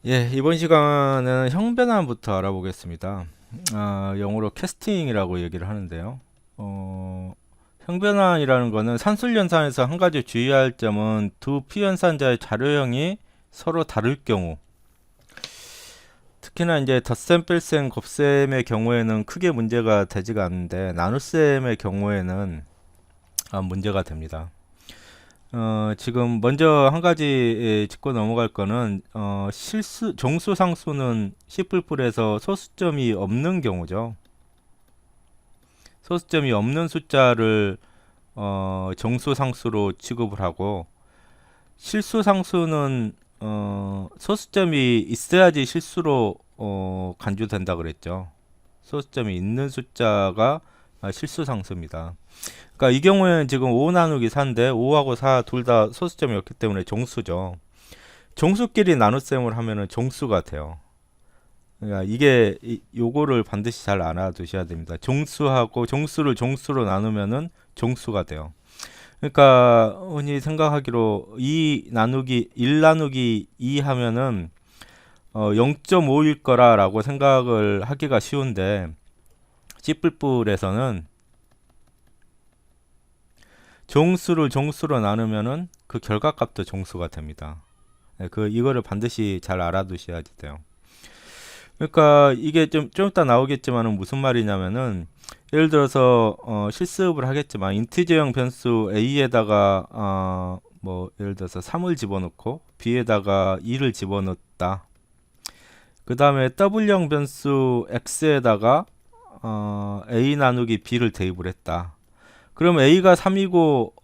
예, 이번 시간은 형변환부터 알아보겠습니다. 영어로 캐스팅이라고 얘기를 하는데요. 형변환이라는 것은 산술연산에서 한 가지 주의할 점은 두 피연산자의 자료형이 서로 다를 경우, 특히나 이제 덧셈, 뺄셈, 곱셈의 경우에는 크게 문제가 되지가 않는데 나눗셈의 경우에는 문제가 됩니다. 지금 먼저 한 가지 짚고 넘어갈 거는 정수 상수는 C++에서 소수점이 없는 경우죠. 소수점이 없는 숫자를 정수 상수로 취급을 하고 실수 상수는 소수점이 있어야지 실수로 간주된다 그랬죠. 소수점이 있는 숫자가 실수 상수입니다. 그러니까 이 경우에는 지금 5 나누기 4인데 5하고 4 둘 다 소수점이 없기 때문에 정수죠. 정수끼리 나눗셈을 하면은 정수가 돼요. 그러니까 이게 요거를 반드시 잘 알아두셔야 됩니다. 정수하고 정수를 정수로 나누면은 정수가 돼요. 그러니까 흔히 생각하기로 2 나누기 1 나누기 2 하면은 0.5일 거라라고 생각을 하기가 쉬운데 C++에서는 정수를 정수로 나누면은 그 결과값도 정수가 됩니다. 이거를 반드시 잘 알아두셔야 돼요. 그러니까 이게 좀 이따 나오겠지만은 무슨 말이냐면은 예를 들어서 실습을 하겠지만 인티저형 변수 a에다가 뭐 예를 들어서 3을 집어넣고 b에다가 2를 집어넣었다. 그 다음에 w형 변수 x에다가 a 나누기 b를 대입을 했다. 그럼 A가 3이고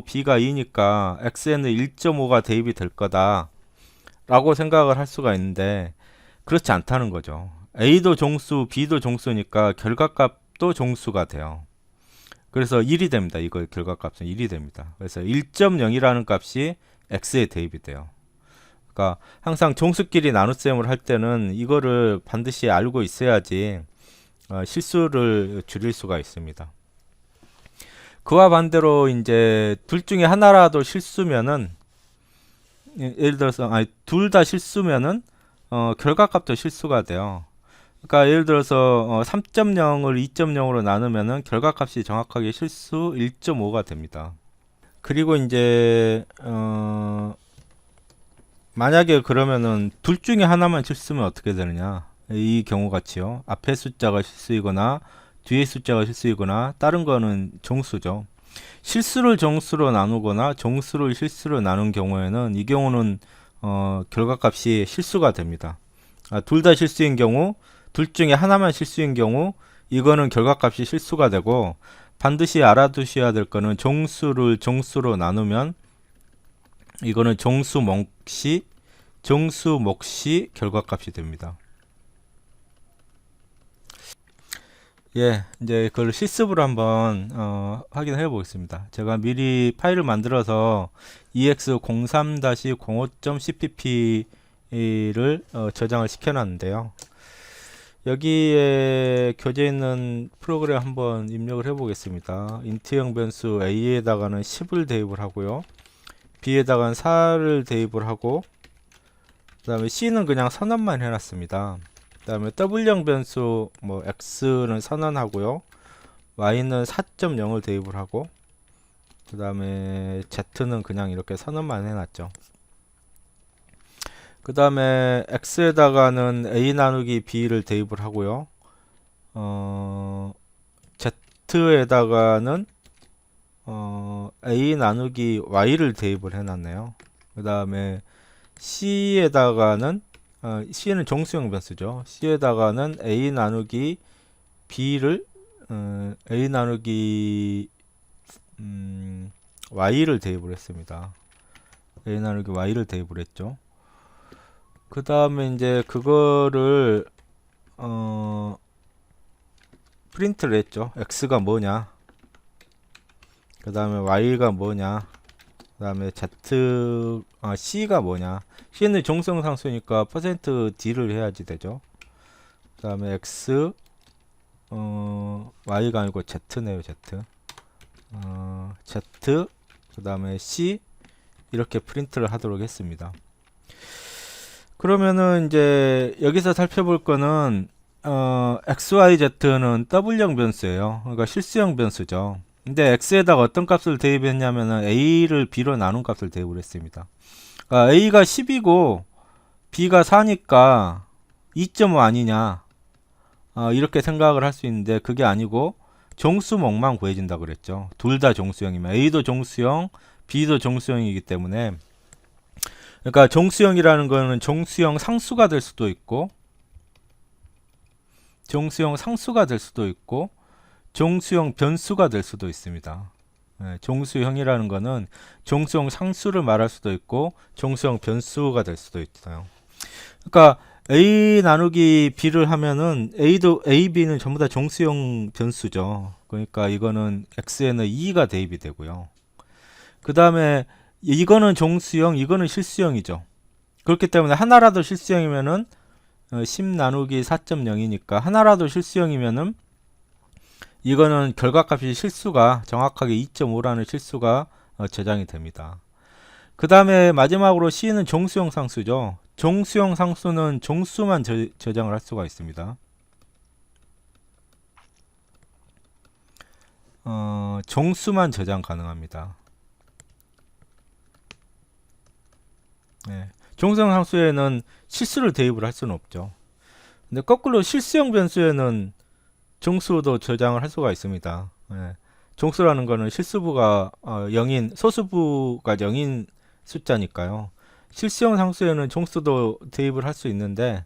B가 2니까 X에는 1.5가 대입이 될 거다 라고 생각을 할 수가 있는데 그렇지 않다는 거죠. A도 정수, B도 정수니까 결과값도 정수가 돼요. 그래서 1이 됩니다. 이거 결과값은 1이 됩니다. 그래서 1.0이라는 값이 X에 대입이 돼요. 그러니까 항상 정수끼리 나눗셈을 할 때는 이거를 반드시 알고 있어야지 실수를 줄일 수가 있습니다. 그와 반대로 이제 둘 중에 하나라도 실수면은 예를 들어서 둘 다 실수면은 결과값도 실수가 돼요. 그러니까 예를 들어서 3.0을 2.0으로 나누면은 결과값이 정확하게 실수 1.5가 됩니다. 그리고 이제 만약에 그러면은 둘 중에 하나만 실수면 어떻게 되느냐? 이 경우 같이요. 앞에 숫자가 실수이거나 뒤에 숫자가 실수이거나 다른 거는 정수죠. 실수를 정수로 나누거나 정수를 실수로 나눈 경우에는 이 경우는 결과값이 실수가 됩니다. 둘 다 실수인 경우, 둘 중에 하나만 실수인 경우 이거는 결과값이 실수가 되고 반드시 알아두셔야 될 거는 정수를 정수로 나누면 이거는 정수 몫이 결과값이 됩니다. 예, 이제 그걸 실습으로 한번 확인해 보겠습니다. 제가 미리 파일을 만들어서 ex03-05.cpp를 저장을 시켜놨는데요. 여기에 교재 있는 프로그램 한번 입력을 해 보겠습니다. 인트형 변수 a에다가는 10을 대입을 하고요. b에다가는 4를 대입을 하고 그 다음에 c는 그냥 선언만 해놨습니다. 그 다음에 w형 변수 뭐 x는 선언하고요. y는 4.0을 대입을 하고 그 다음에 z는 그냥 이렇게 선언만 해놨죠. 그 다음에 x에다가는 a 나누기 b를 대입을 하고요. z에다가는 a 나누기 y를 대입을 해놨네요. 그 다음에 c에다가는 C는 정수형 변수죠. C에다가는 A 나누기 B를 A 나누기 Y를 대입을 했습니다. A 나누기 Y를 대입을 했죠. 그 다음에 이제 그거를 프린트를 했죠. X가 뭐냐, 그 다음에 Y가 뭐냐, 그 다음에 C가 뭐냐. C는 정수형 상수니까 %D를 해야지 되죠. 그 다음에 X, Y가 아니고 Z네요, Z. Z, 그 다음에 C, 이렇게 프린트를 하도록 했습니다. 그러면은 이제 여기서 살펴볼 거는 XYZ는 더블형 변수예요. 그러니까 실수형 변수죠. 근데 X에다가 어떤 값을 대입했냐면은 A를 B로 나눈 값을 대입을 했습니다. 그러니까 A가 10이고 B가 4니까 2.5 아니냐, 이렇게 생각을 할 수 있는데 그게 아니고 종수목만 구해진다 그랬죠. 둘 다 종수형이면 A도 종수형, B도 종수형이기 때문에, 그러니까 종수형이라는 거는 종수형 상수가 될 수도 있고 종수형 상수가 될 수도 있고 종수형 변수가 될 수도 있습니다. 종수형이라는 거는 종수형 상수를 말할 수도 있고 종수형 변수가 될 수도 있어요. 그러니까 A 나누기 B를 하면은 A도 A, B는 전부 다 종수형 변수죠. 그러니까 이거는 X에는 2가 대입이 되고요. 그 다음에 이거는 종수형, 이거는 실수형이죠. 그렇기 때문에 하나라도 실수형이면은 10 나누기 4.0이니까 하나라도 실수형이면은 이거는 결과값이 실수가 정확하게 2.5라는 실수가 저장이 됩니다. 그 다음에 마지막으로 C는 종수형 상수죠. 종수형 상수는 종수만 저장을 할 수가 있습니다. 종수만 저장 가능합니다. 네. 종수형 상수에는 실수를 대입을 할 수는 없죠. 근데 거꾸로 실수형 변수에는 종수도 저장을 할 수가 있습니다. 예. 종수라는 거는 실수부가 0인, 소수부가 0인 숫자니까요. 실수형 상수에는 종수도 대입을 할 수 있는데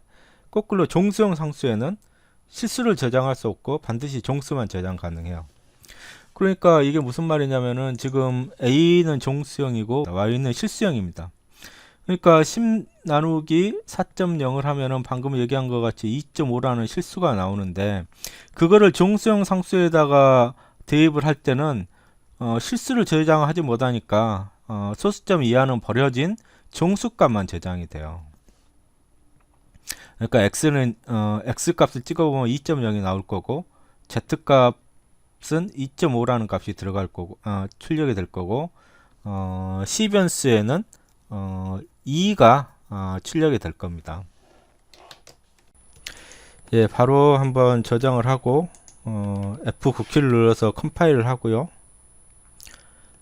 거꾸로 종수형 상수에는 실수를 저장할 수 없고 반드시 종수만 저장 가능해요. 그러니까 이게 무슨 말이냐면은 지금 A는 종수형이고 Y는 실수형입니다. 그러니까 10 나누기 4.0을 하면은 방금 얘기한 것 같이 2.5라는 실수가 나오는데 그거를 종수형 상수에다가 대입을 할 때는 실수를 저장하지 못하니까 소수점 이하는 버려진 종수값만 저장이 돼요. 그러니까 x는 x 값을 찍어보면 2.0이 나올 거고 z 값은 2.5라는 값이 들어갈 거고 출력이 될 거고 c 변수에는 2가 출력이 될 겁니다. 예, 바로 한번 저장을 하고 F9키를 눌러서 컴파일을 하고요.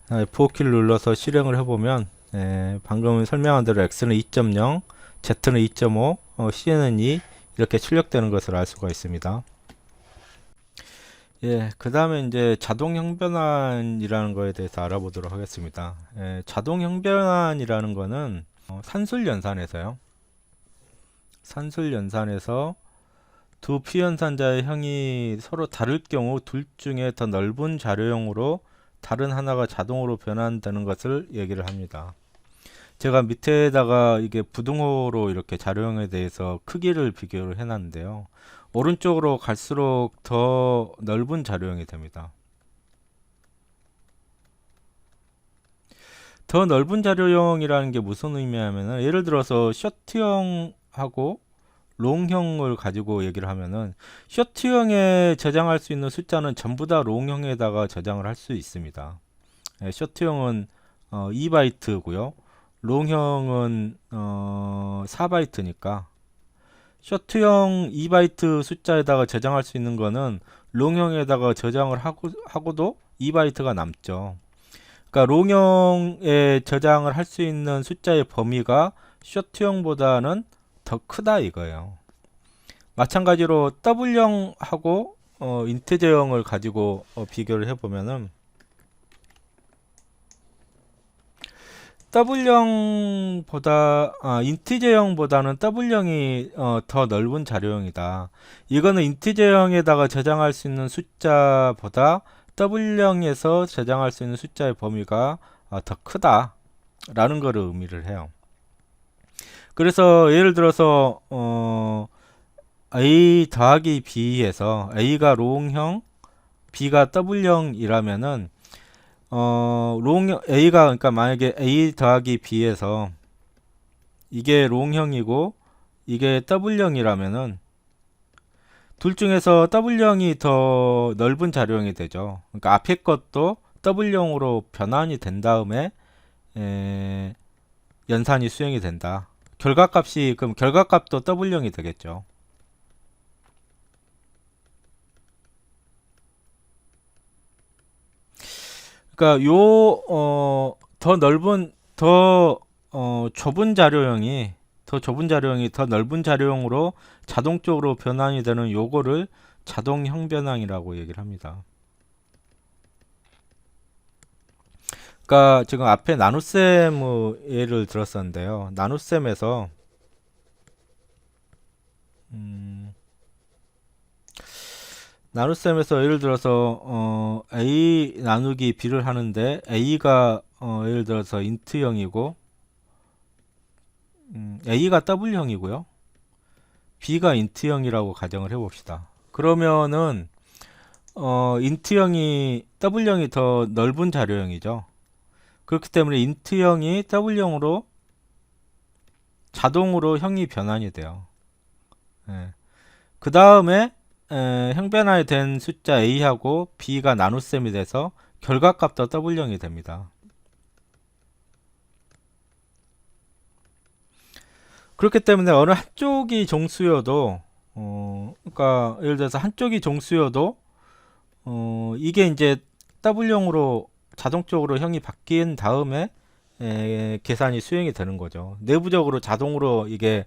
F5키를 눌러서 실행을 해보면 방금 설명한 대로 X는 2.0, Z는 2.5, C는 2 이렇게 출력되는 것을 알 수가 있습니다. 예, 그 다음에 이제 자동 형변환이라는 거에 대해서 알아보도록 하겠습니다. 자동 형변환이라는 거는 산술 연산에서요. 산술 연산에서 두 피연산자의 형이 서로 다를 경우 둘 중에 더 넓은 자료형으로 다른 하나가 자동으로 변환되는 것을 얘기를 합니다. 제가 밑에다가 이게 부등호로 이렇게 자료형에 대해서 크기를 비교를 해놨는데요. 오른쪽으로 갈수록 더 넓은 자료형이 됩니다. 더 넓은 자료형이라는 게 무슨 의미냐면은 예를 들어서 쇼트형하고 롱형을 가지고 얘기를 하면은 쇼트형에 저장할 수 있는 숫자는 전부 다 롱형에다가 저장을 할 수 있습니다. 쇼트형은 2바이트고요. 롱형은 4바이트니까 쇼트형 2바이트 숫자에다가 저장할 수 있는 거는 롱형에다가 저장을 하고도 2바이트가 남죠. 그러니까 롱형에 저장을 할 수 있는 숫자의 범위가 쇼트형보다는 더 크다 이거예요. 마찬가지로 W형하고 인티저형을 가지고 비교를 해보면은 인티저형보다는 W형이 더 넓은 자료형이다. 이거는 인티저형에다가 저장할 수 있는 숫자보다 W형에서 저장할 수 있는 숫자의 범위가 더 크다 라는 거를 의미를 해요. 그래서 예를 들어서 A 더하기 B에서 A가 롱형, B가 W형이라면은 롱형 A가 그러니까 만약에 A 더하기 B에서 이게 롱형이고 이게 W형이라면은 둘 중에서 W형이 더 넓은 자료형이 되죠. 그러니까 앞에 것도 W형으로 변환이 된 다음에 연산이 수행이 된다. 결과값이 그럼 결과값도 W형이 되겠죠. 그러니까 더 넓은 좁은 자료형이 더 넓은 자료형으로 자동적으로 변환이 되는 요거를 자동 형변환이라고 얘기를 합니다. 그러니까 지금 앞에 나눗셈 예를 들었었는데요. 나눗셈에서 나눗셈에서 예를 들어서 A 나누기 B를 하는데 A가 예를 들어서 인트형이고 A가 W형이고요. B가 인트형이라고 가정을 해봅시다. 그러면은 인트형이 W형이 더 넓은 자료형이죠. 그렇기 때문에 인트형이 W형으로 자동으로 형이 변환이 돼요. 예. 그 다음에 형변환이 된 숫자 A하고 B가 나눗셈이 돼서 결과값도 W형이 됩니다. 그렇기 때문에 어느 한쪽이 종수여도 그러니까 예를 들어서 한쪽이 종수여도 이게 이제 W형으로 자동적으로 형이 바뀐 다음에 계산이 수행이 되는 거죠. 내부적으로 자동으로 이게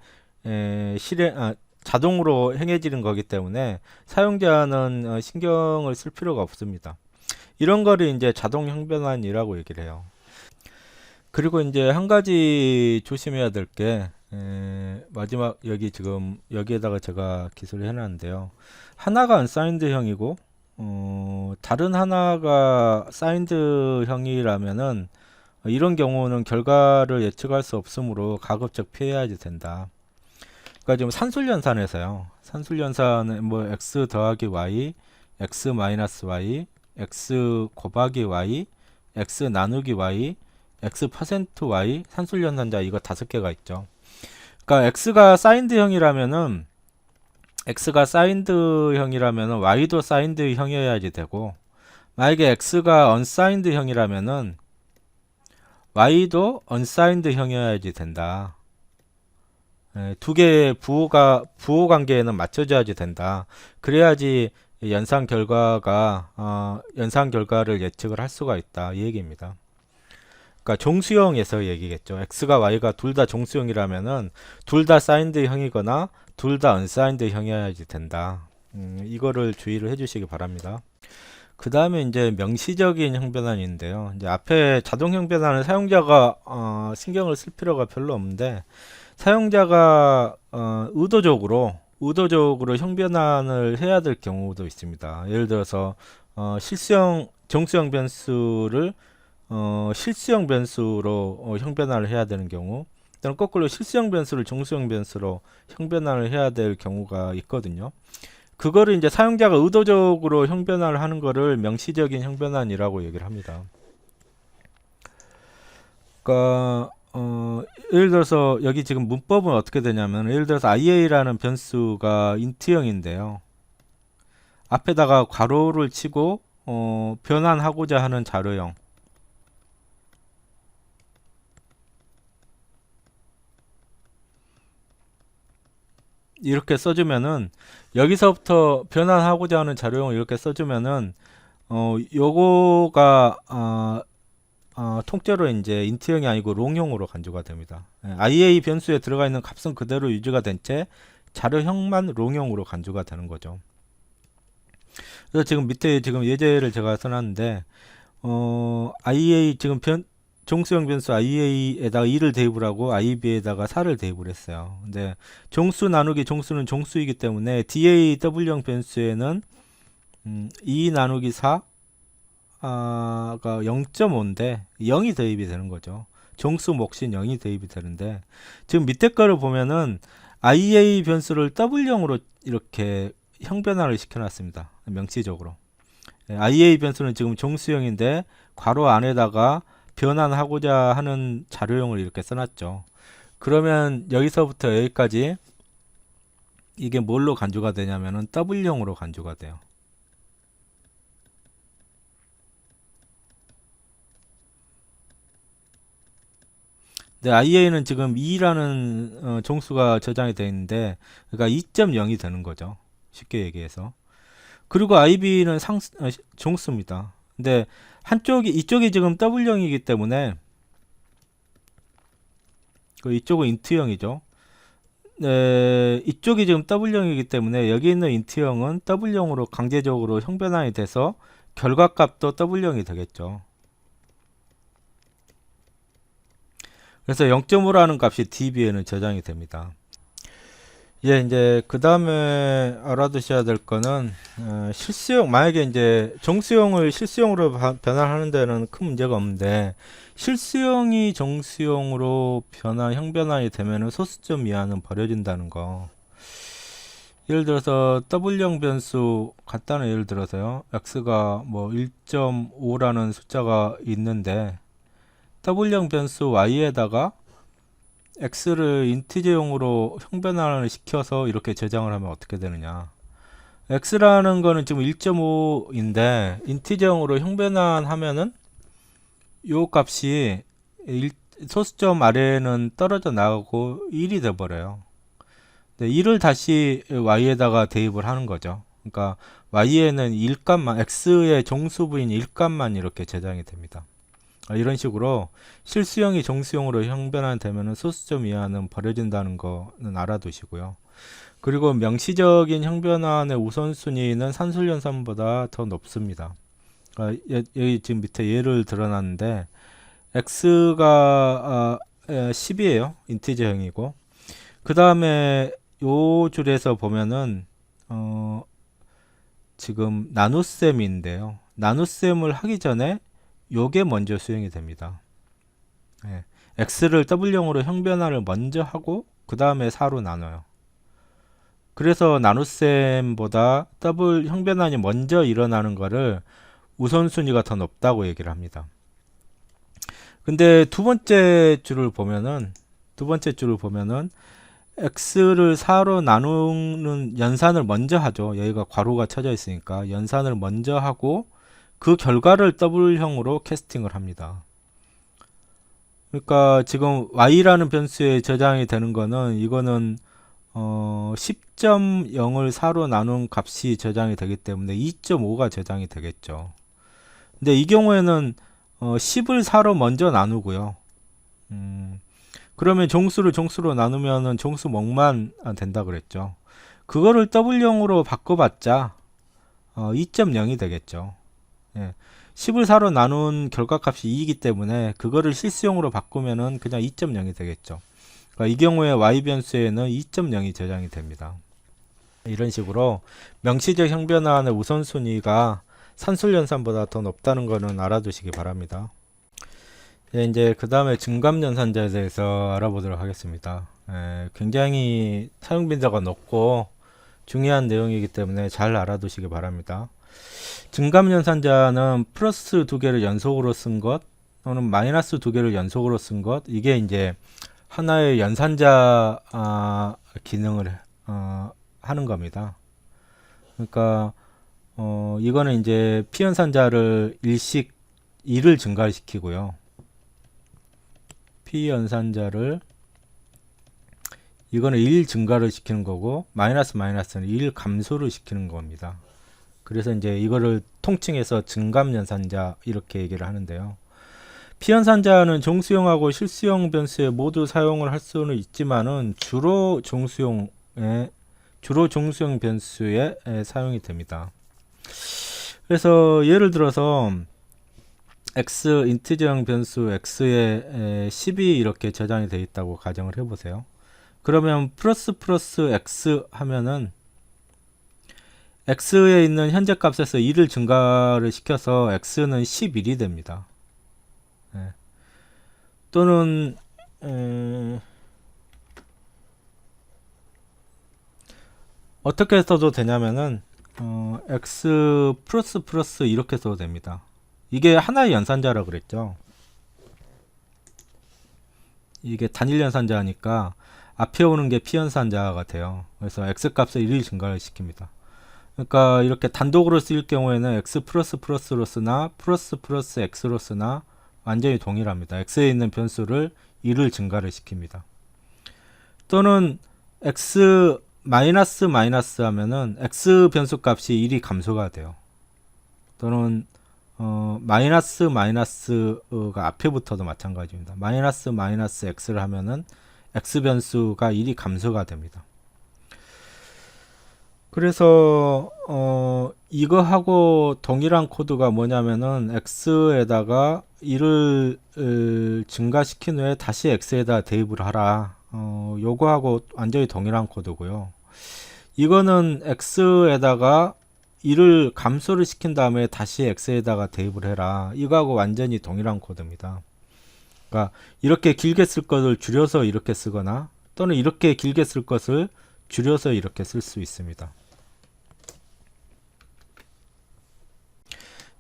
자동으로 행해지는 거기 때문에 사용자는 신경을 쓸 필요가 없습니다. 이런 거를 이제 자동 형변환이라고 얘기를 해요. 그리고 이제 한 가지 조심해야 될 게 마지막 여기 지금 여기에다가 제가 기술을 해놨는데요. 하나가 unsigned형이고 다른 하나가 signed형이라면은 이런 경우는 결과를 예측할 수 없으므로 가급적 피해야지 된다. 그러니까 지금 산술연산에서요. 산술연산은 뭐 x 더하기 y, x 마이너스 y, x 곱하기 y, x 나누기 y, x 퍼센트 y 산술연산자 이거 5개가 있죠. 그러니까 x가 사인드형이라면은 y도 사인드형이어야지 되고, 만약에 x가 unsigned형이라면은 y도 unsigned형이어야지 된다. 두 개의 부호 관계에는 맞춰져야지 된다. 그래야지 연산 결과를 예측을 할 수가 있다. 이 얘기입니다. 그러니까 종수형에서 얘기겠죠. x가 y가 둘 다 종수형이라면은 둘 다 사인드형이거나 둘 다 unsigned형이어야지 된다. 이거를 주의를 해주시기 바랍니다. 그 다음에 이제 명시적인 형변환인데요. 이제 앞에 자동 형변환은 사용자가 신경을 쓸 필요가 별로 없는데, 사용자가 의도적으로 형변환을 해야 될 경우도 있습니다. 예를 들어서 정수형 변수를 실수형 변수로 형변환을 해야 되는 경우, 또는 거꾸로 실수형 변수를 정수형 변수로 형변환을 해야 될 경우가 있거든요. 그거를 이제 사용자가 의도적으로 형변환을 하는 거를 명시적인 형변환이라고 얘기를 합니다. 그러니까 예를 들어서 여기 지금 문법은 어떻게 되냐면, 예를 들어서 ia라는 변수가 인트형인데요. 앞에다가 괄호를 치고 변환하고자 하는 자료형, 이렇게 써주면은, 여기서부터 변환하고자 하는 자료형을 이렇게 써주면은 요거가 통째로 이제 인트형이 아니고 롱형으로 간주가 됩니다. IA 변수에 들어가 있는 값은 그대로 유지가 된 채 자료형만 롱형으로 간주가 되는 거죠. 그래서 지금 밑에 지금 예제를 제가 써놨는데, IA 지금 종수형 변수 IA에다가 2를 대입을 하고 IB에다가 4를 대입을 했어요. 근데 종수 나누기 종수는 종수이기 때문에 DAW형 변수에는 2 나누기 4가 0.5인데 0이 대입이 되는 거죠. 종수 몫인 0이 대입이 되는데, 지금 밑에 거를 보면은 IA 변수를 W형으로 이렇게 형변환을 시켜놨습니다. 명시적으로. IA 변수는 지금 종수형인데 괄호 안에다가 변환하고자 하는 자료형을 이렇게 써놨죠. 그러면 여기서부터 여기까지 이게 뭘로 간주가 되냐면은 W형으로 간주가 돼요. 근데 IA는 지금 2라는 종수가 저장이 되어 있는데 그러니까 2.0이 되는 거죠. 쉽게 얘기해서. 그리고 IB는 종수입니다. 근데 이쪽이 지금 W형이기 때문에 이쪽은 인트형이죠. 네, 이쪽이 지금 W형이기 때문에 여기 있는 인트형은 W형으로 강제적으로 형변환이 돼서 결과값도 W형이 되겠죠. 그래서 0.5라는 값이 DB에는 저장이 됩니다. 예, 이제 그 다음에 알아두셔야 될 거는 실수용, 만약에 이제 정수용을 실수용으로 변환하는 데는 큰 문제가 없는데 실수용이 정수용으로 형변환이 되면은 소수점 이하는 버려진다는 거. 예를 들어서 W형 변수, 간단한 예를 들어서요, x가 뭐 1.5라는 숫자가 있는데 W형 변수 y에다가 x를 인티저용으로 형변환을 시켜서 이렇게 저장을 하면 어떻게 되느냐. x라는 거는 지금 1.5인데 인티저용으로 형변환하면은 요 값이 소수점 아래는 떨어져 나가고 1이 돼 버려요. 1을 다시 y에다가 대입을 하는 거죠. 그러니까 y에는 1값만, x의 정수부인 1값만 이렇게 저장이 됩니다. 이런 식으로 실수형이 정수형으로 형변환되면 소수점 이하는 버려진다는 거는 알아두시고요. 그리고 명시적인 형변환의 우선순위는 산술연산보다 더 높습니다. 여기 지금 밑에 예를 들어놨는데 x가 10이에요. 인티저형이고 그 다음에 요 줄에서 보면은 지금 나눗셈인데요. 나눗셈을 하기 전에 요게 먼저 수행이 됩니다. 예, x를 w형으로 형변환을 먼저 하고 그 다음에 4로 나눠요. 그래서 나눗셈보다 더블 형변환이 먼저 일어나는 거를 우선순위가 더 높다고 얘기를 합니다. 근데 두 번째 줄을 보면은 x를 4로 나누는 연산을 먼저 하죠. 여기가 괄호가 쳐져 있으니까 연산을 먼저 하고 그 결과를 W형으로 캐스팅을 합니다. 그러니까 지금 y라는 변수에 저장이 되는 거는 이거는 10.0을 4로 나눈 값이 저장이 되기 때문에 2.5가 저장이 되겠죠. 근데 이 경우에는 10을 4로 먼저 나누고요. 그러면 정수로 나누면은 정수목만 된다 그랬죠. 그거를 W형으로 바꿔봤자 2.0이 되겠죠. 예. 10을 4로 나눈 결과값이 2이기 때문에 그거를 실수형으로 바꾸면은 그냥 2.0이 되겠죠. 그러니까 이 경우에 y 변수에는 2.0이 저장이 됩니다. 이런 식으로 명시적 형변환의 우선순위가 산술연산보다 더 높다는 것은 알아두시기 바랍니다. 예, 이제 그 다음에 증감연산자에 대해서 알아보도록 하겠습니다. 굉장히 사용 빈도가 높고 중요한 내용이기 때문에 잘 알아두시기 바랍니다. 증감연산자는 플러스 2개를 연속으로 쓴 것 또는 마이너스 2개를 연속으로 쓴 것, 이게 이제 하나의 연산자 기능을 하는 겁니다. 그러니까 이거는 이제 피연산자를 1을 증가시키고요. 피연산자를 이거는 1 증가를 시키는 거고 마이너스는 1 감소를 시키는 겁니다. 그래서 이제 이거를 통칭해서 증감연산자 이렇게 얘기를 하는데요. 피연산자는 정수형하고 실수형 변수에 모두 사용을 할 수는 있지만은 주로 정수형 변수에 사용이 됩니다. 그래서 예를 들어서 x 인티저형 변수 x에 10이 이렇게 저장이 되어 있다고 가정을 해보세요. 그러면 플러스 x 하면은 x에 있는 현재 값에서 1을 증가를 시켜서 x는 11이 됩니다. 또는 어떻게 써도 되냐면은 x 플러스 이렇게 써도 됩니다. 이게 하나의 연산자라 그랬죠. 이게 단일 연산자니까 앞에 오는 게 피연산자가 돼요. 그래서 x 값을 1을 증가를 시킵니다. 그러니까 이렇게 단독으로 쓰일 경우에는 x 플러스로 쓰나 플러스 x로 쓰나 완전히 동일합니다. x에 있는 변수를 1을 증가를 시킵니다. 또는 x 마이너스 마이너스 하면은 x 변수 값이 1이 감소가 돼요. 또는 마이너스 마이너스가 앞에 붙어도 마찬가지입니다. 마이너스 마이너스 x를 하면은 x 변수가 1이 감소가 됩니다. 그래서 이거하고 동일한 코드가 뭐냐면은 x에다가 1을 증가시킨 후에 다시 x에다 대입을 하라. 요거하고 완전히 동일한 코드고요. 이거는 x에다가 1을 감소를 시킨 다음에 다시 x에다가 대입을 해라. 이거하고 완전히 동일한 코드입니다. 그러니까 이렇게 길게 쓸 것을 줄여서 이렇게 쓰거나 또는 이렇게 길게 쓸 것을 줄여서 이렇게 쓸 수 있습니다.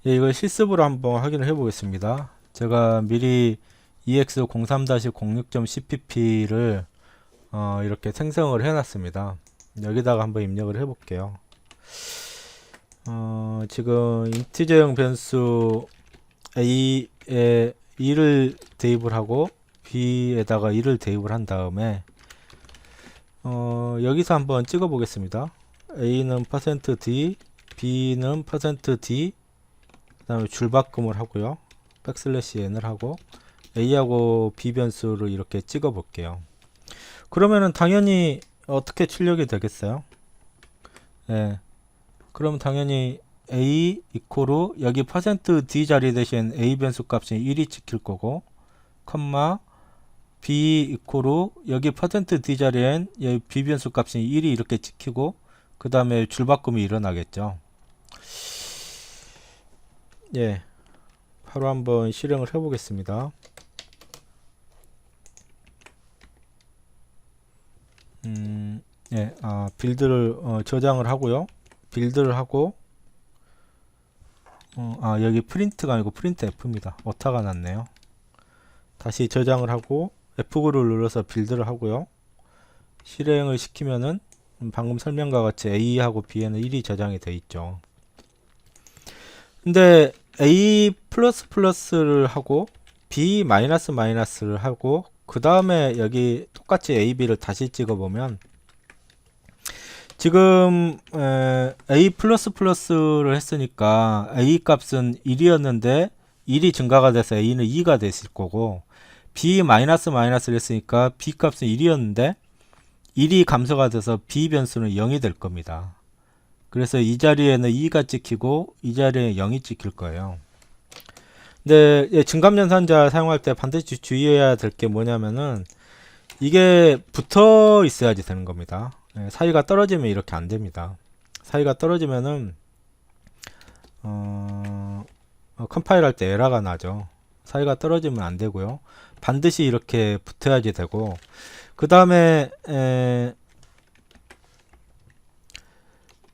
예, 이걸 실습으로 한번 확인을 해 보겠습니다. 제가 미리 ex03-06.cpp를 이렇게 생성을 해 놨습니다. 여기다가 한번 입력을 해 볼게요. 지금 인티저형 변수 a에 2를 대입을 하고 b에다가 2를 대입을 한 다음에 여기서 한번 찍어 보겠습니다. a는 %d, b는 %d, 그 다음에 줄바꿈을 하고요. 백슬래시 n을 하고 a하고 b 변수를 이렇게 찍어 볼게요. 그러면은 당연히 어떻게 출력이 되겠어요? 예. 그럼 당연히 a 이코로 여기 %d 자리 대신 a 변수 값이 1이 찍힐 거고, 컴마 b 이코로 여기 %d 자리엔 여기 b 변수 값이 1이 이렇게 찍히고, 그 다음에 줄바꿈이 일어나겠죠. 예, 바로 한번 실행을 해 보겠습니다. 예, 빌드를 저장을 하고요. 빌드를 하고 여기 프린트가 아니고 프린트 F입니다. 오타가 났네요. 다시 저장을 하고 F9를 눌러서 빌드를 하고요. 실행을 시키면은 방금 설명과 같이 A하고 B에는 1이 저장이 되어 있죠. 근데 A++를 하고 B-를 하고 그 다음에 여기 똑같이 A, B를 다시 찍어보면 지금 A++를 했으니까 A 값은 1이었는데 1이 증가가 돼서 A는 2가 됐을 거고, B-를 했으니까 B 값은 1이었는데 1이 감소가 돼서 B 변수는 0이 될 겁니다. 그래서 이 자리에는 2가 찍히고 이 자리에 0이 찍힐 거예요. 근데 증감연산자 사용할 때 반드시 주의해야 될 게 뭐냐면은 이게 붙어 있어야지 되는 겁니다. 사이가 떨어지면 이렇게 안 됩니다. 사이가 떨어지면은 컴파일 할 때 에러가 나죠. 사이가 떨어지면 안 되고요. 반드시 이렇게 붙어야지 되고, 그 다음에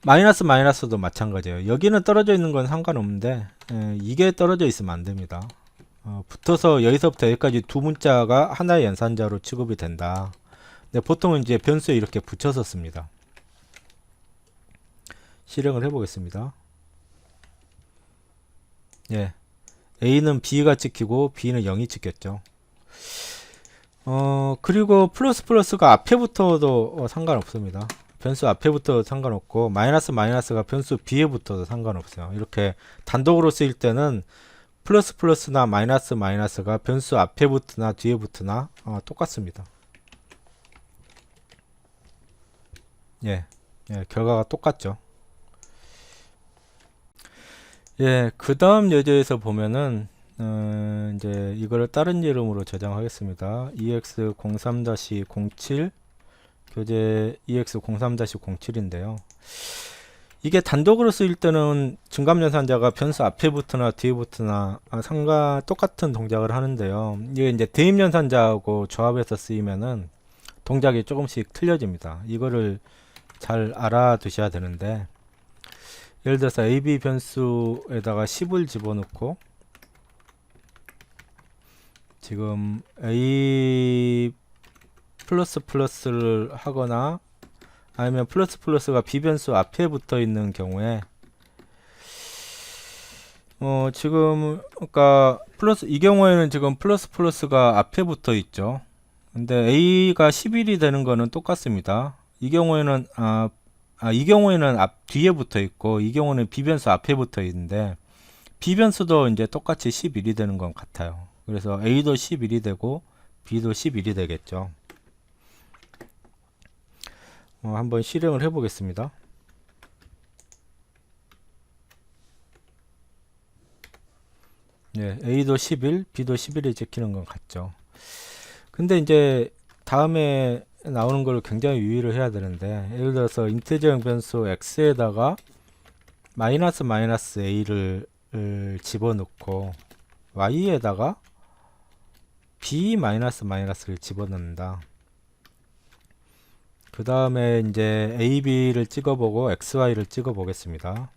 마이너스도 마찬가지예요. 여기는 떨어져 있는 건 상관없는데 이게 떨어져 있으면 안 됩니다. 붙어서 여기서부터 여기까지 두 문자가 하나의 연산자로 취급이 된다. 근데 보통은 이제 변수에 이렇게 붙여서 씁니다. 실행을 해보겠습니다. 예, A는 B가 찍히고 B는 0이 찍혔죠. 그리고 플러스가 앞에 붙어도 상관없습니다. 변수 앞에 붙어도 상관없고 마이너스가 변수 B에 붙어도 상관없어요. 이렇게 단독으로 쓰일 때는 플러스나 마이너스가 변수 앞에 붙으나 뒤에 붙으나 똑같습니다. 예, 결과가 똑같죠. 예, 그 다음 예제에서 보면은 이제 이거를 다른 이름으로 저장하겠습니다. ex03-07 교재 ex03-07인데요. 이게 단독으로 쓰일 때는 증감연산자가 변수 앞에 붙으나 뒤에 붙으나 똑같은 동작을 하는데요. 이게 이제 대입연산자하고 조합해서 쓰이면은 동작이 조금씩 틀려집니다. 이거를 잘 알아두셔야 되는데, 예를 들어서 AB 변수에다가 10을 집어넣고 지금 A++를 하거나 아니면 플러스가 B 변수 앞에 붙어 있는 경우에 지금 그러니까 플러스 이 경우에는 지금 플러스가 앞에 붙어 있죠. 근데 A가 11이 되는 거는 똑같습니다. 이 경우에는 이 경우에는 앞 뒤에 붙어 있고 이 경우는 B변수 앞에 붙어 있는데 B변수도 이제 똑같이 11이 되는 건 같아요. 그래서 A도 11이 되고 B도 11이 되겠죠. 한번 실행을 해 보겠습니다. 네, A도 11, B도 11이 찍히는 건 같죠. 근데 이제 다음에 나오는 걸 굉장히 유의를 해야 되는데, 예를 들어서 인티저형 변수 x에다가 마이너스 a를 집어넣고 y에다가 b 마이너스를 집어넣는다. 그 다음에 이제 a, b를 찍어보고 xy를 찍어보겠습니다.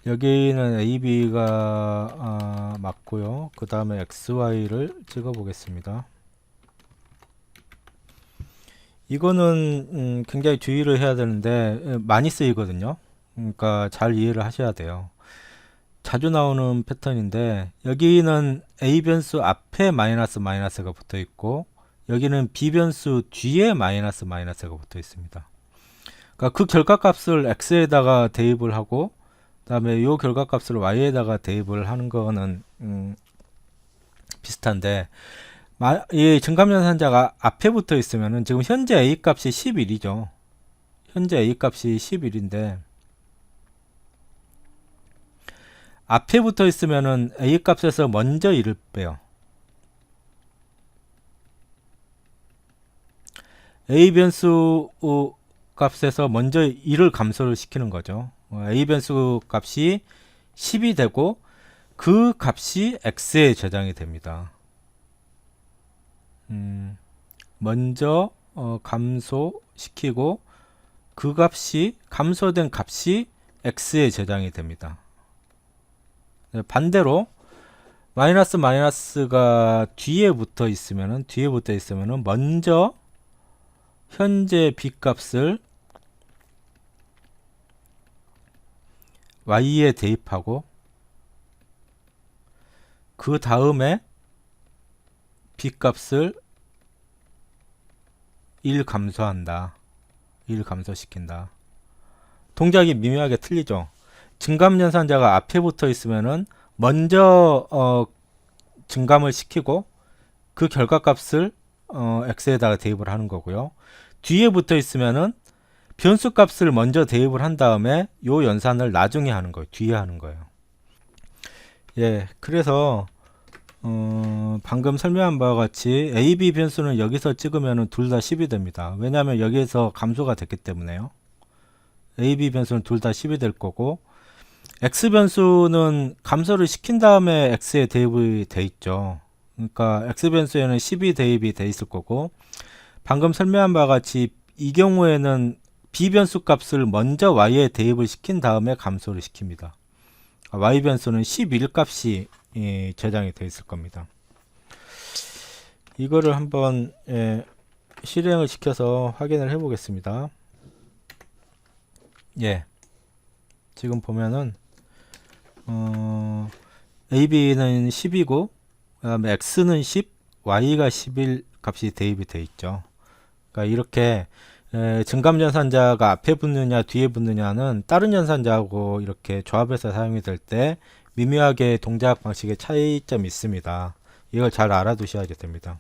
여기는 a, b가 맞고요. 그 다음에 xy를 찍어 보겠습니다. 이거는 굉장히 주의를 해야 되는데 많이 쓰이거든요. 그러니까 잘 이해를 하셔야 돼요. 자주 나오는 패턴인데 여기는 a 변수 앞에 마이너스가 붙어 있고 여기는 b 변수 뒤에 마이너스가 붙어 있습니다. 그러니까 그 결과값을 x에다가 대입을 하고 다음에 이 결과값을 y에다가 대입을 하는 거는 비슷한데 이 증감연산자가 앞에 붙어 있으면은 지금 현재 a 값이 11이죠. 현재 a 값이 11인데 앞에 붙어 있으면은 a 값에서 먼저 1을 빼요. a 변수 값에서 먼저 1을 감소를 시키는 거죠. a 변수 값이 10이 되고 그 값이 x에 저장이 됩니다. 먼저 감소시키고 그 값이 감소된 값이 x에 저장이 됩니다. 반대로 마이너스가 뒤에 붙어 있으면은 먼저 현재 b 값을 y에 대입하고 그 다음에 b 값을 1 감소한다. 1 감소시킨다. 동작이 미묘하게 틀리죠. 증감연산자가 앞에 붙어 있으면은 먼저 증감을 시키고 그 결과값을 x에다가 대입을 하는 거고요. 뒤에 붙어 있으면은 변수 값을 먼저 대입을 한 다음에 요 연산을 나중에 하는 거예요. 뒤에 하는 거예요. 예, 그래서 방금 설명한 바와 같이 a, b 변수는 여기서 찍으면 둘 다 10이 됩니다. 왜냐하면 여기에서 감소가 됐기 때문에요. a, b 변수는 둘 다 10이 될 거고 x 변수는 감소를 시킨 다음에 x에 대입이 돼 있죠. 그러니까 x 변수에는 10이 대입이 돼 있을 거고 방금 설명한 바와 같이 이 경우에는 b 변수 값을 먼저 y에 대입을 시킨 다음에 감소를 시킵니다. y 변수는 11 값이 저장이 되어 있을 겁니다. 이거를 한번 실행을 시켜서 확인을 해 보겠습니다. 예, 지금 보면은 AB는 10이고 그 다음에 X는 10, Y가 11 값이 대입이 되어 있죠. 그러니까 이렇게 증감연산자가 앞에 붙느냐 뒤에 붙느냐는 다른 연산자하고 이렇게 조합해서 사용이 될 때 미묘하게 동작 방식의 차이점이 있습니다. 이걸 잘 알아두셔야 됩니다.